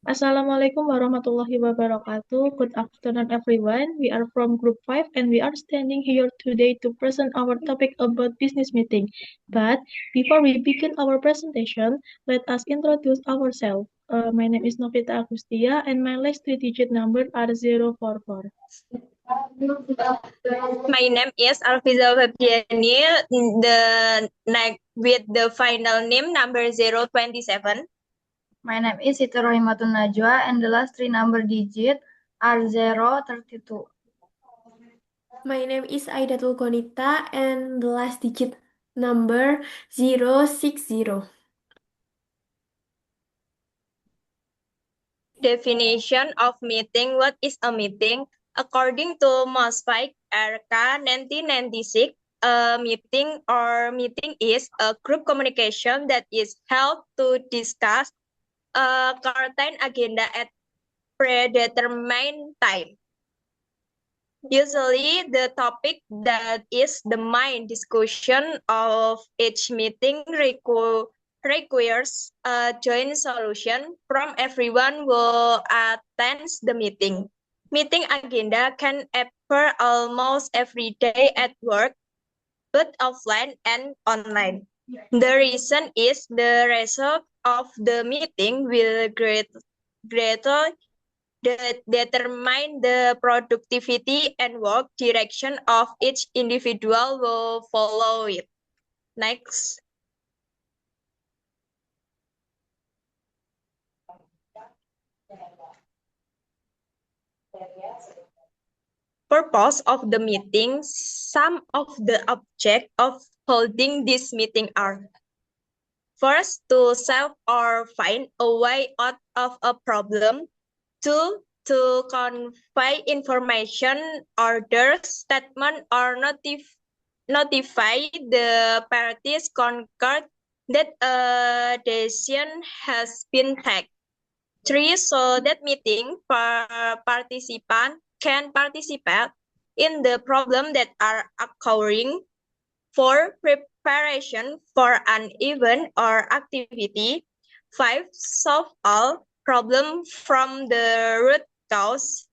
Assalamualaikum warahmatullahi wabarakatuh. Good afternoon, everyone. We are from Group 5 and we are standing here today to present our topic about business meeting. But before we begin our presentation, let us introduce ourselves. My name is Novita Agustia and my last three-digit number are 044. My name is Alfiza Fabiani, with the final name number 027. My name is Siti Rohimatun Najwa and the last three number digit are 032. My name is Aidatul Konita and the last digit number 060. Definition of meeting. What is a meeting? According to Mosfike RK 1996, a meeting is a group communication that is held to discuss a certain agenda at predetermined time. Usually, the topic that is the main discussion of each meeting requires a joint solution from everyone who attends the meeting. Meeting agenda can appear almost every day at work, both offline and online. The reason is the result of the meeting will greatly determine the productivity and work direction of each individual will follow it. Next. Purpose of the meeting. Some of the objects of holding this meeting are: first, to solve or find a way out of a problem. Two, to convey information, order, statement, or notify the parties concerned that a decision has been taken. Three, so that meeting participant can participate in the problem that are occurring. Four, preparation for an event or activity. Five, solve all problem from the root cause.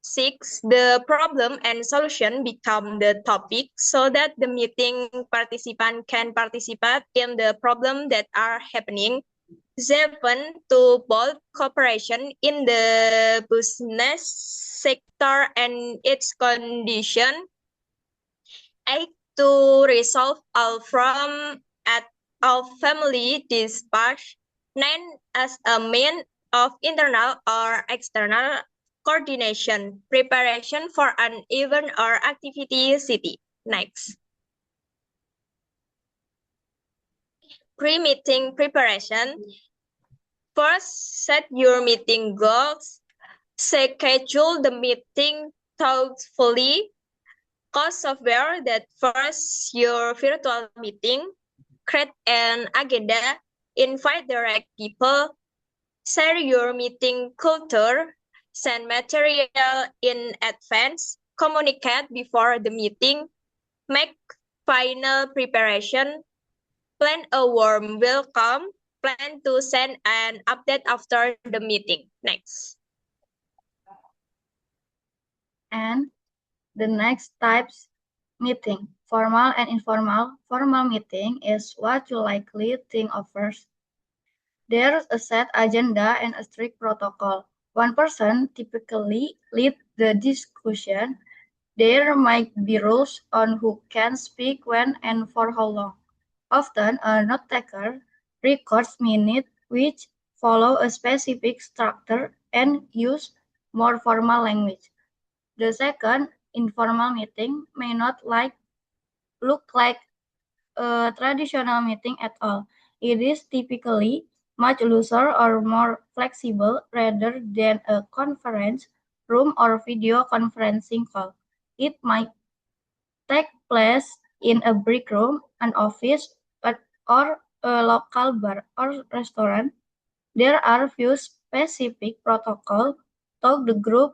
Six, the problem and solution become the topic so that the meeting participant can participate in the problem that are happening. Seven, to build cooperation in the business sector and its condition. Eight, to resolve all family disputes. Nine, as a mean of internal or external coordination, preparation for an event or activity city. Next. Pre-meeting preparation. First, set your meeting goals. Schedule the meeting thoughtfully. Cause software that first your virtual meeting. Create an agenda. Invite the right people. Share your meeting culture. Send material in advance. Communicate before the meeting. Make final preparation. Plan a warm welcome. Plan to send an update after the meeting. Next. And the next types meeting, formal and informal. Formal meeting is what you likely think of first. There's a set agenda and a strict protocol. One person typically leads the discussion. There might be rules on who can speak when and for how long. Often, a note-taker records minutes which follow a specific structure and use more formal language. The second, informal meeting may not look like a traditional meeting at all. It is typically much looser or more flexible rather than a conference room or video conferencing call. It might take place in a break room, an office, or a local bar or restaurant. There are few specific protocols, though the group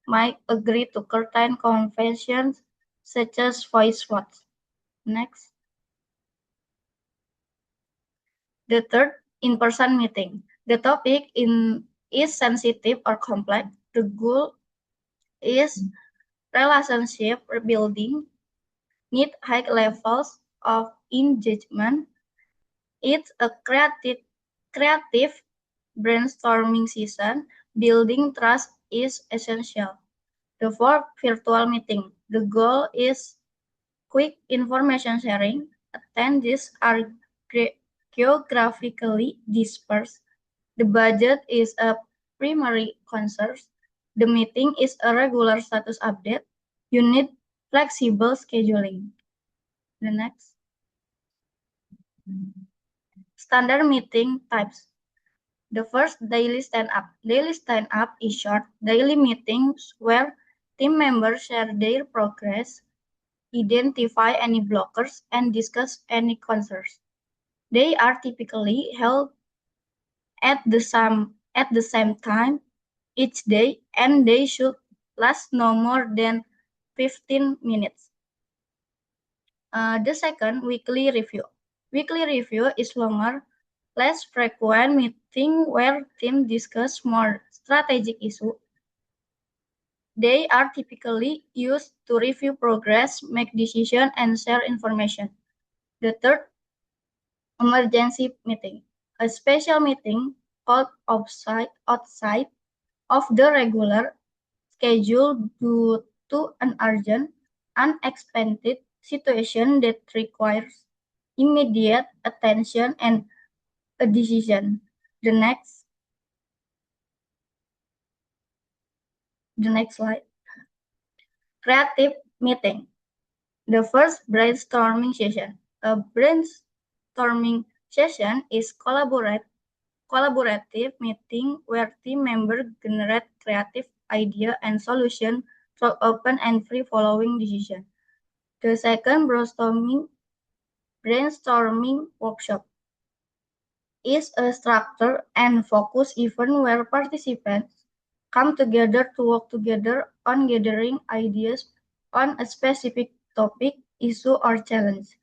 might agree to certain conventions such as voice votes. Next. The third, in-person meeting. The topic in is sensitive or complex. The goal is relationship rebuilding, need high levels of engagement. It's a creative brainstorming session. Building trust is essential. The fourth, virtual meeting. The goal is quick information sharing. Attendees are geographically dispersed. The budget is a primary concern. The meeting is a regular status update. You need flexible scheduling. The next. Standard meeting types. The first, daily stand-up. Daily stand-up is short, daily meetings where team members share their progress, identify any blockers, and discuss any concerns. They are typically held at the same time each day, and they should last no more than 15 minutes. The second, weekly review. Weekly review is longer, less frequent meeting where teams discuss more strategic issues. They are typically used to review progress, make decisions, and share information. The third, emergency meeting. A special meeting called outside of the regular schedule due to an urgent, unexpected situation that requires immediate attention and a decision. The next slide. Creative meeting. The first, brainstorming session. A brainstorming session is collaborative meeting where team members generate creative idea and solution through open and free following decision. The second, brainstorming workshop is a structured and focused event where participants come together to work together on gathering ideas on a specific topic, issue, or challenge.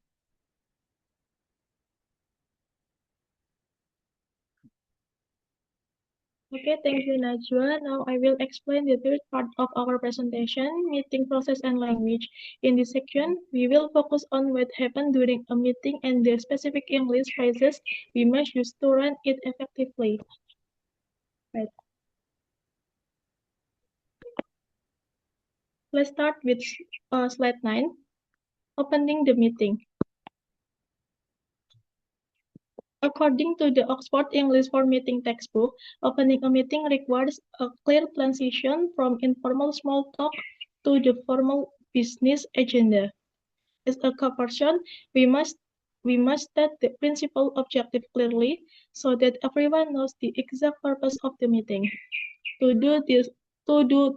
Okay, thank you, Najwa. Now I will explain the third part of our presentation, meeting process and language. In this section, we will focus on what happened during a meeting and the specific English phrases we must use to run it effectively. Right. Let's start with slide 9, opening the meeting. According to the Oxford English for Meeting textbook, opening a meeting requires a clear transition from informal small talk to the formal business agenda. As a co-person, we must state the principal objective clearly so that everyone knows the exact purpose of the meeting. To do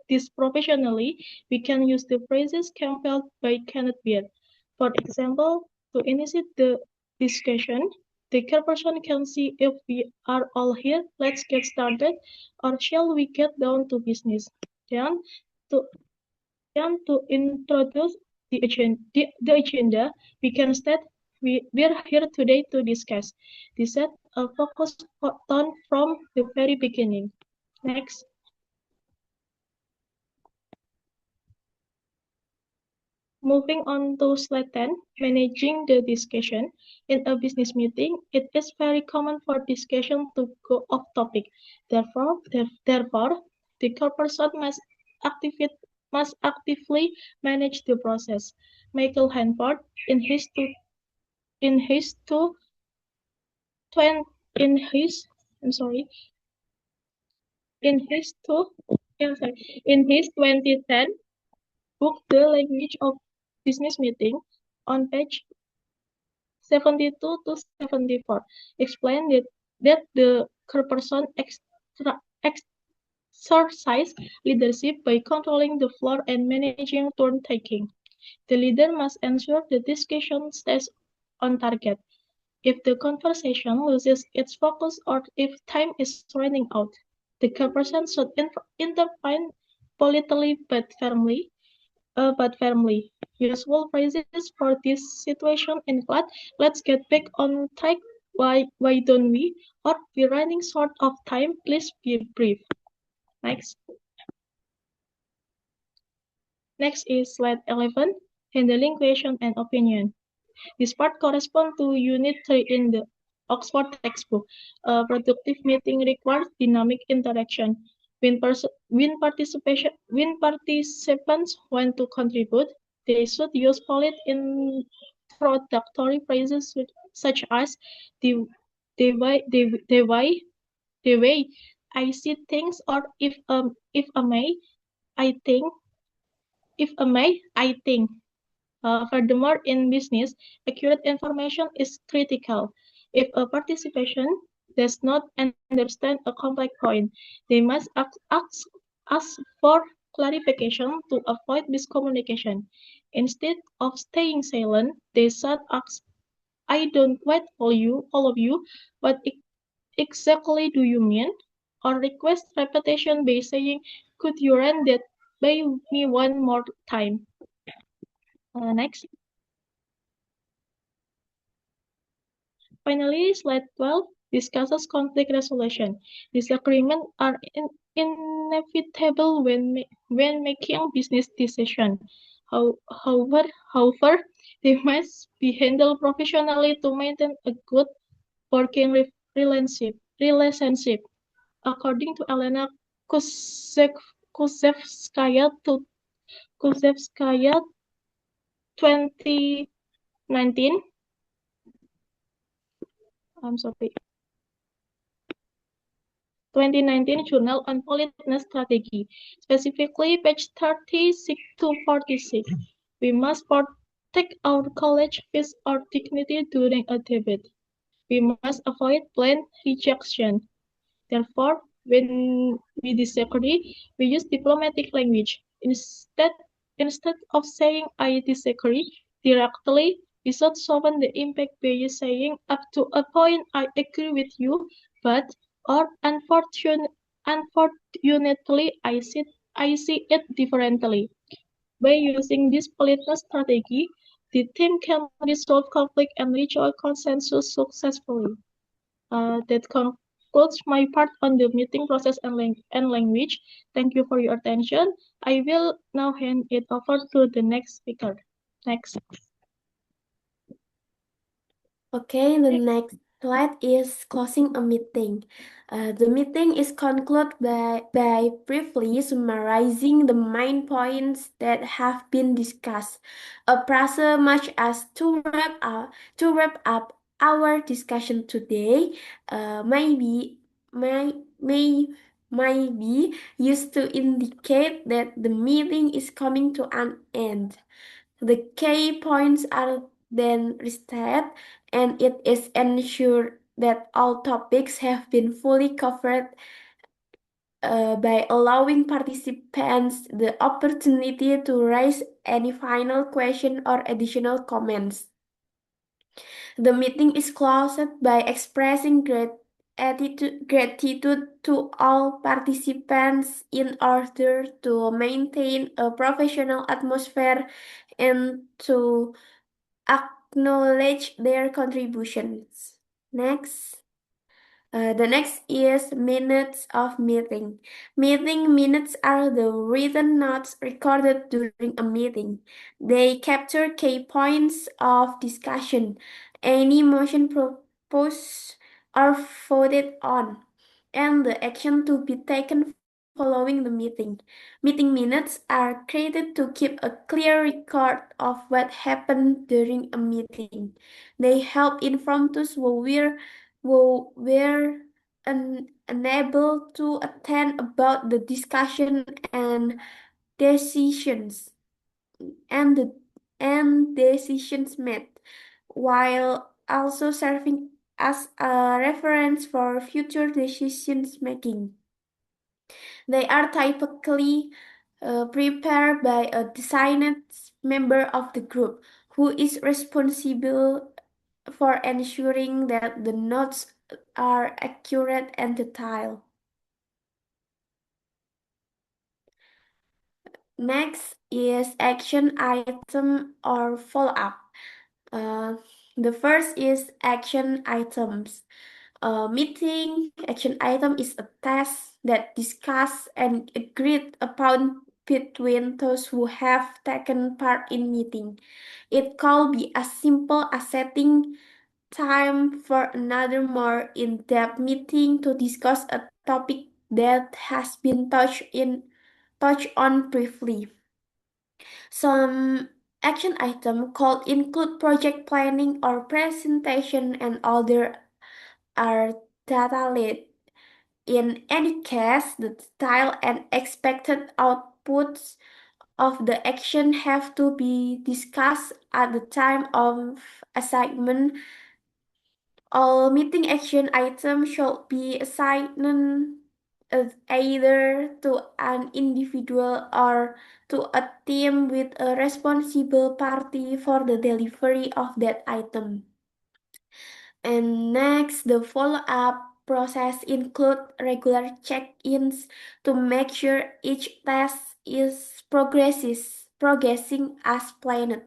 this professionally, we can use the phrases compiled by Kenneth Beard. For example, to initiate the discussion, the chairperson can see if we are all here, let's get started, or shall we get down to business? Then, to introduce the agenda, we can state we're here today to discuss. This set a focused tone from the very beginning. Next. Moving on to slide 10, managing the discussion. In a business meeting, it is very common for discussion to go off topic. Therefore, the chairperson must actively manage the process. Michael Hanford, in his 2010 book, The Language of Business Meeting, on page 72 to 74, explain that the chairperson exercise leadership by controlling the floor and managing turn taking. The leader must ensure the discussion stays on target. If the conversation loses its focus or if time is running out, the chairperson should intervene politely but firmly. Useful phrases for this situation include, let's get back on track, Why don't we? Or we're running short of time. Please be brief. Next. Next is slide 11, handling question and opinion. This part corresponds to Unit 3 in the Oxford textbook. A productive meeting requires dynamic interaction. When participants want to contribute, they should use polite introductory phrases such as the, the way the way the way I see things, or if I may I think if I may I think. Furthermore, in business, accurate information is critical. If a participant does not understand a complex point, they must ask for clarification to avoid miscommunication. Instead of staying silent, they should ask, I don't quite all of you, what exactly do you mean? Or request repetition by saying, could you run that by me one more time? Next. Finally, slide 12 discusses conflict resolution. Disagreements are inevitable when making business decisions. However, they must be handled professionally to maintain a good working relationship. According to Elena Kuzevskaya, 2019, I'm sorry, 2019 Journal on Politeness Strategy, specifically page 36 to 46. We must protect our college fees or dignity during a debate. We must avoid blunt rejection. Therefore, when we disagree, we use diplomatic language. Instead of saying I disagree directly, we should soften the impact by saying up to a point I agree with you, but or unfortunately I see it differently. By using this politeness strategy, the team can resolve conflict and reach a consensus successfully. That concludes my part on the meeting process and language. Thank you for your attention. I will now hand it over to the next speaker. Next. Okay, the next slide is closing a meeting. The meeting is concluded by briefly summarizing the main points that have been discussed. A process much as to wrap up our discussion today may be used to indicate that the meeting is coming to an end. The key points are then restated, and it is ensured that all topics have been fully covered by allowing participants the opportunity to raise any final question or additional comments. The meeting is closed by expressing gratitude to all participants in order to maintain a professional atmosphere and to acknowledge their contributions. Next. The next is minutes of meeting. Meeting minutes are the written notes recorded during a meeting. They capture key points of discussion, any motion proposed or voted on, and the action to be taken following the meeting. Meeting minutes are created to keep a clear record of what happened during a meeting. They help inform those who were unable to attend about the discussion and decisions and the and decisions made, while also serving as a reference for future decisions making. They are typically prepared by a designated member of the group who is responsible for ensuring that the notes are accurate and detailed. Next is action item or follow-up. The first is action items. A meeting action item is a task that discussed and agreed upon between those who have taken part in meeting. It could be as simple as setting time for another more in-depth meeting to discuss a topic that has been touched on briefly. Some action items could include project planning or presentation, and other are data lead. In any case, the style and expected outputs of the action have to be discussed at the time of assignment. All meeting action items should be assigned either to an individual or to a team with a responsible party for the delivery of that item. And next, the follow-up process include regular check-ins to make sure each task is progressing as planned.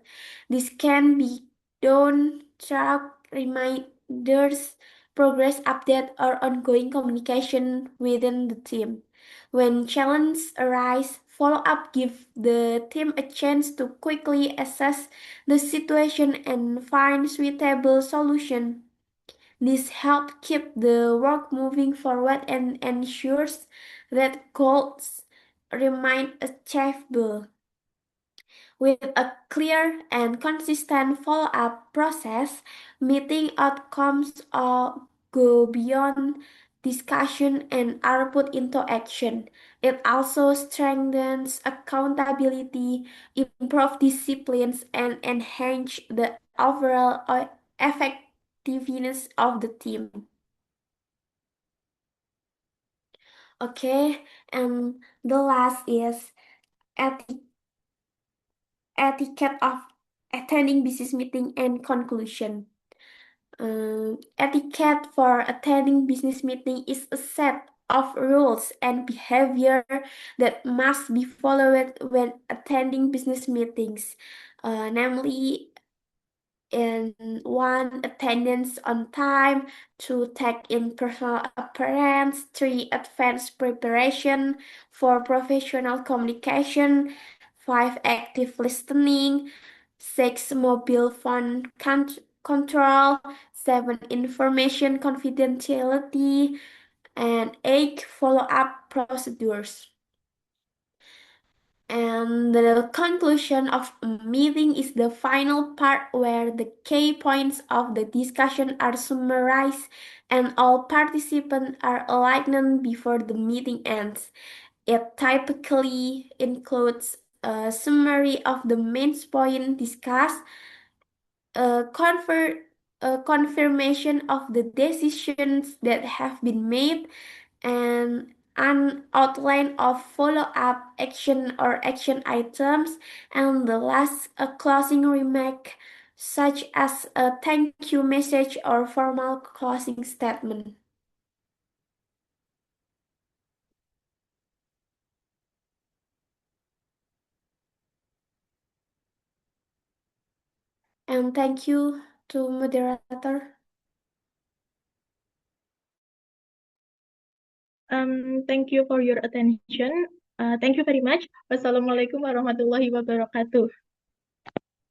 This can be done through reminders, progress update, or ongoing communication within the team. When challenges arise, follow-up gives the team a chance to quickly assess the situation and find suitable solution. This helps keep the work moving forward and ensures that goals remain achievable. With a clear and consistent follow-up process, meeting outcomes go beyond discussion and are put into action. It also strengthens accountability, improves disciplines, and enhance the overall effectiveness of the team. Okay, and the last is etiquette of attending business meeting and conclusion. Etiquette for attending business meeting is a set of rules and behavior that must be followed when attending business meetings. Namely, in one, attendance on time; two, take in personal appearance; three, advanced preparation; four, professional communication; five, active listening; six, mobile phone control; seven, information confidentiality; and eight, follow-up procedures. And the conclusion of a meeting is the final part where the key points of the discussion are summarized and all participants are aligned before the meeting ends. It typically includes a summary of the main point discussed, a, a confirmation of the decisions that have been made, and an outline of follow-up action or action items, and the last, a closing remark such as a thank you message or formal closing statement. And thank you to moderator. Thank you for your attention. Thank you very much. Wassalamualaikum warahmatullahi wabarakatuh.